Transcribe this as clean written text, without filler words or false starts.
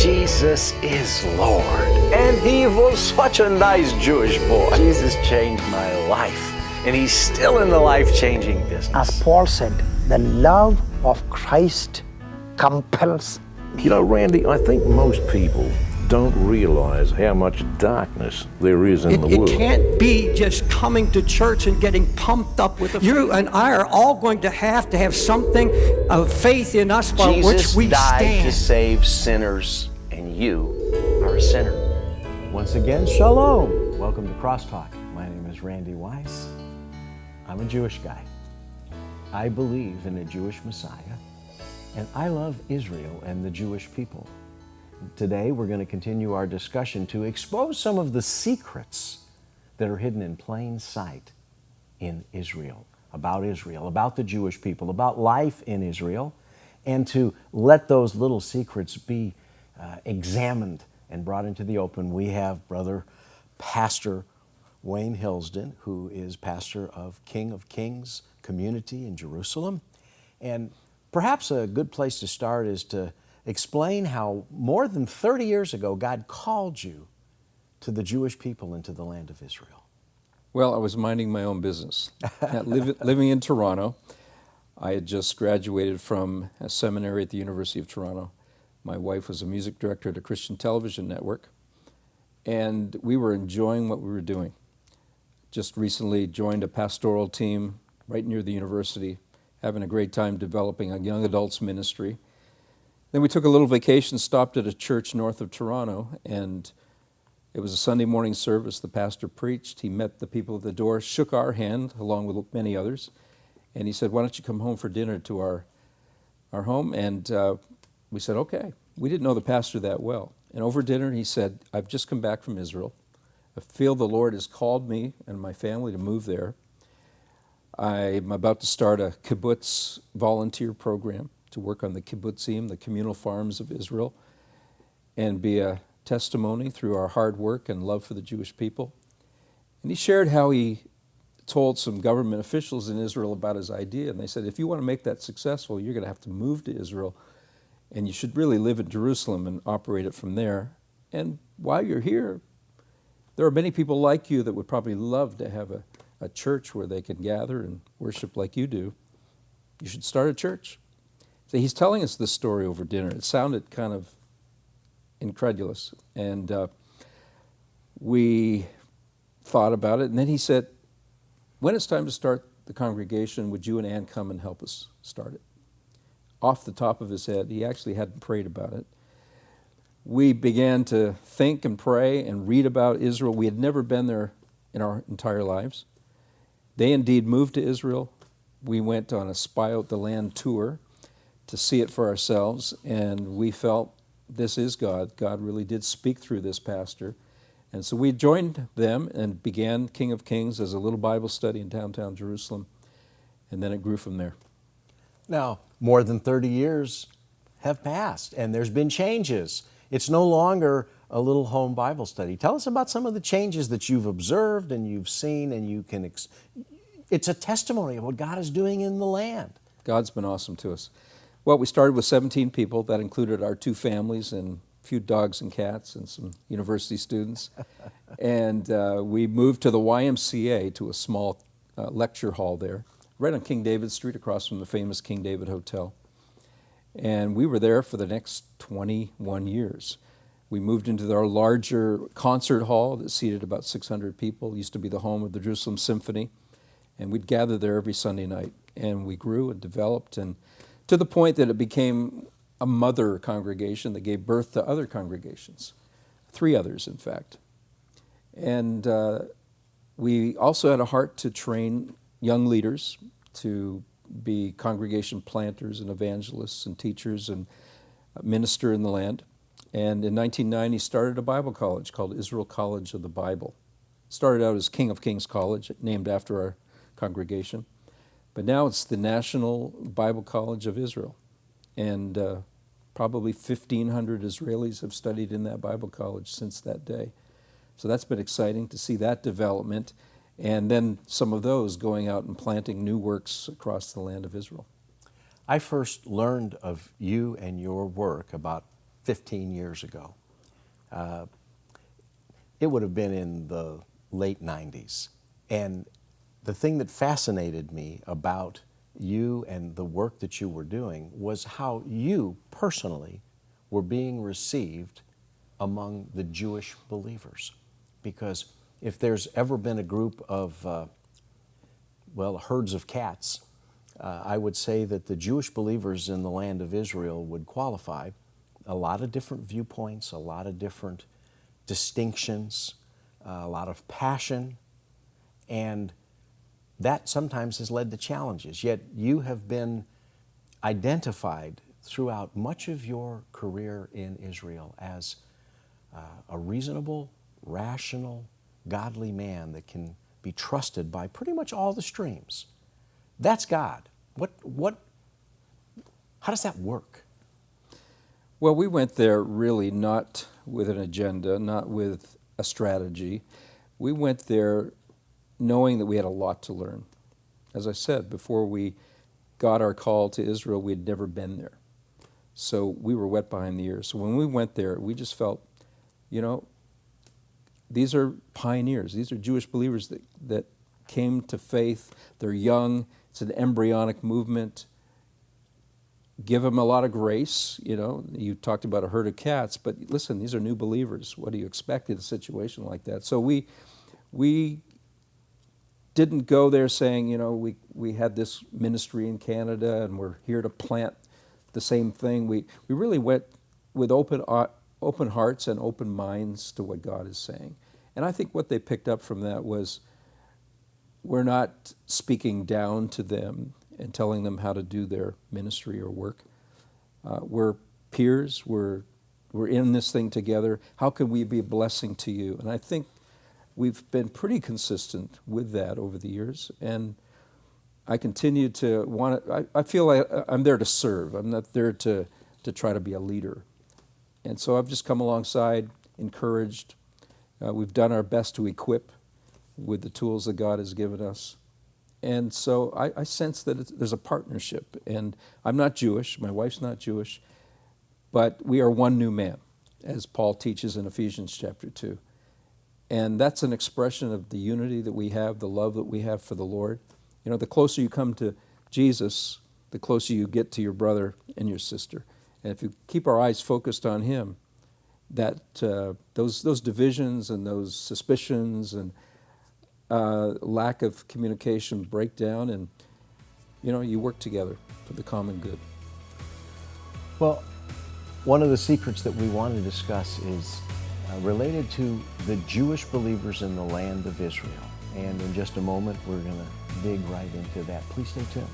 Jesus is Lord. And he was such a nice Jewish boy. Jesus changed my life, and he's still in the life-changing business. As Paul said, the love of Christ compels. You know, Randy, I think most people don't realize how much darkness there is in the world. It can't be just coming to church and getting pumped up with the faith. You and I are all going to have something of faith in us by which we Jesus died stand. to save sinners, and you are a sinner. Once again, shalom. Welcome to CrossTalk. My name is Randy Weiss. I'm a Jewish guy. I believe in a Jewish Messiah, and I love Israel and the Jewish people. Today, we're going to continue our discussion to expose some of the secrets that are hidden in plain sight in Israel, about the Jewish people, about life in Israel, and to let those little secrets be examined and brought into the open. We have Brother Pastor Wayne Hilsden, who is pastor of King of Kings community in Jerusalem. And perhaps a good place to start is to explain how more than 30 years ago God called you to the Jewish people and to the land of Israel. Well, I was minding my own business. Living in Toronto, I had just graduated from a seminary at the University of Toronto. My wife was a music director at a Christian television network, and we were enjoying what we were doing. Just recently joined a pastoral team right near the university, having a great time developing a young adults ministry. Then we took a little vacation, stopped at a church north of Toronto, and it was a Sunday morning service. The pastor preached. He met the people at the door, shook our hand, along with many others, and he said, "Why don't you come home for dinner to our home?" And we said, okay. We didn't know the pastor that well. And over dinner, he said, "I've just come back from Israel. I feel the Lord has called me and my family to move there. I'm about to start a kibbutz volunteer program to work on the kibbutzim, the communal farms of Israel, and be a testimony through our hard work and love for the Jewish people." And he shared how he told some government officials in Israel about his idea, and they said, "If you want to make that successful, you're going to have to move to Israel, and you should really live in Jerusalem and operate it from there. And while you're here, there are many people like you that would probably love to have a church where they can gather and worship like you do. You should start a church." So he's telling us this story over dinner. It sounded kind of incredulous. And we thought about it. And then he said, "When it's time to start the congregation, would you and Ann come and help us start it?" Off the top of his head, he actually hadn't prayed about it. We began to think and pray and read about Israel. We had never been there in our entire lives. They indeed moved to Israel. We went on a Spy Out the Land tour to see it for ourselves, and we felt this is God. God really did speak through this pastor. And so we joined them and began King of Kings as a little Bible study in downtown Jerusalem, and then it grew from there. Now, more than 30 years have passed, and there's been changes. It's no longer a little home Bible study. Tell us about some of the changes that you've observed and you've seen, and you can. It's a testimony of what God is doing in the land. God's been awesome to us. Well, we started with 17 people. That included our 2 families and a few dogs and cats and some university students. And we moved to the YMCA, to a small lecture hall there, right on King David Street, across from the famous King David Hotel. And we were there for the next 21 years. We moved into our larger concert hall that seated about 600 people. It used to be the home of the Jerusalem Symphony. And we'd gather there every Sunday night. And we grew and developed, and to the point that it became a mother congregation that gave birth to other congregations, 3 others, in fact. And we also had a heart to train young leaders to be congregation planters and evangelists and teachers and minister in the land. And in 1990, started a Bible college called Israel College of the Bible. Started out as King of Kings College, named after our congregation. But now it's the National Bible College of Israel. And probably 1,500 Israelis have studied in that Bible college since that day. So that's been exciting to see that development. And then some of those going out and planting new works across the land of Israel. I first learned of you and your work about 15 years ago. It would have been in the late 90s. And the thing that fascinated me about you and the work that you were doing was how you personally were being received among the Jewish believers. Because if there's ever been a group of, herds of cats, I would say that the Jewish believers in the land of Israel would qualify. A lot of different viewpoints, a lot of different distinctions, a lot of passion, and that sometimes has led to challenges. Yet you have been identified throughout much of your career in Israel as a reasonable, rational, godly man that can be trusted by pretty much all the streams. That's God. How does that work? Well, we went there really not with an agenda, not with a strategy. We went there knowing that we had a lot to learn. As I said, before we got our call to Israel, we had never been there. So we were wet behind the ears. So when we went there, we just felt, these are pioneers. These are Jewish believers that came to faith. They're young. It's an embryonic movement. Give them a lot of grace. You talked about a herd of cats, but listen, these are new believers. What do you expect in a situation like that? So we didn't go there saying, we had this ministry in Canada and we're here to plant the same thing. We really went with open hearts and open minds to what God is saying. And I think what they picked up from that was we're not speaking down to them and telling them how to do their ministry or work. We're peers. We're in this thing together. How can we be a blessing to you? And I think we've been pretty consistent with that over the years. And I continue to want to, I feel like I'm there to serve. I'm not there to try to be a leader. And so I've just come alongside, encouraged. We've done our best to equip with the tools that God has given us. And so I sense that there's a partnership. And I'm not Jewish, my wife's not Jewish, but we are one new man, as Paul teaches in Ephesians chapter 2. And that's an expression of the unity that we have, the love that we have for the Lord. The closer you come to Jesus, the closer you get to your brother and your sister. And if you keep our eyes focused on Him, that those divisions and those suspicions and lack of communication break down, and you work together for the common good. Well, one of the secrets that we want to discuss is related to the Jewish believers in the land of Israel. And in just a moment, we're going to dig right into that. Please stay tuned.